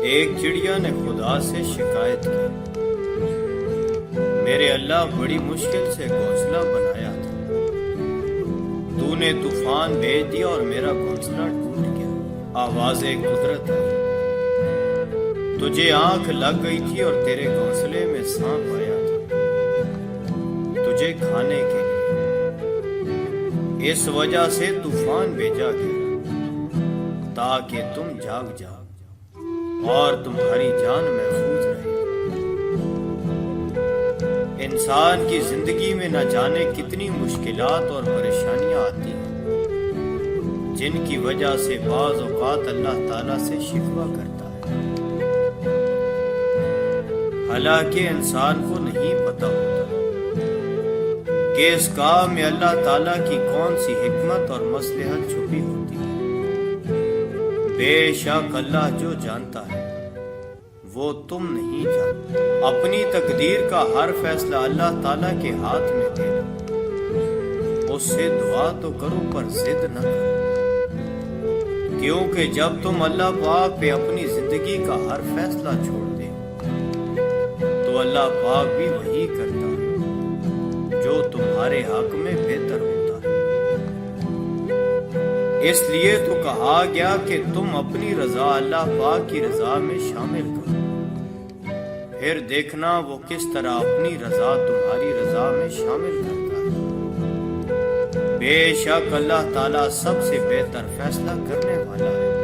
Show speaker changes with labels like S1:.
S1: ایک چڑیا نے خدا سے شکایت کی، میرے اللہ بڑی مشکل سے گھونسلہ بنایا تھا، تو نے طوفان بھیج دیا اور میرا گھونسلہ ٹوٹ گیا۔ آواز قدرت آئی، تجھے آنکھ لگ گئی تھی اور تیرے گھونسلے میں سانپ آیا تھا تجھے کھانے کے لیے، اس وجہ سے طوفان بھیجا گیا تاکہ تم جاگ جاؤ اور تمہاری جان محفوظ رہے۔ انسان کی زندگی میں نہ جانے کتنی مشکلات اور پریشانیاں آتی ہیں، جن کی وجہ سے بعض اوقات اللہ تعالیٰ سے شکوہ کرتا ہے، حالانکہ انسان کو نہیں پتہ ہوتا کہ اس کام میں اللہ تعالیٰ کی کون سی حکمت اور مصلحت چھپی ہوتی ہے۔ بے شک اللہ جو جانتا ہے وہ تم نہیں جانتے۔ اپنی تقدیر کا ہر فیصلہ اللہ تعالیٰ کے ہاتھ میں دے دو، اس سے دعا تو کرو پر ضد نہ کرو، کیونکہ جب تم اللہ پاک پہ اپنی زندگی کا ہر فیصلہ چھوڑ دے تو اللہ پاک بھی وہی کرتا ہے جو تمہارے حق میں بہتر ہوتا ہے۔ اس لیے تو کہا گیا کہ تم اپنی رضا اللہ پاک کی رضا میں شامل کرو، پھر دیکھنا وہ کس طرح اپنی رضا تمہاری رضا میں شامل کرتا ہے۔ بے شک اللہ تعالیٰ سب سے بہتر فیصلہ کرنے والا ہے۔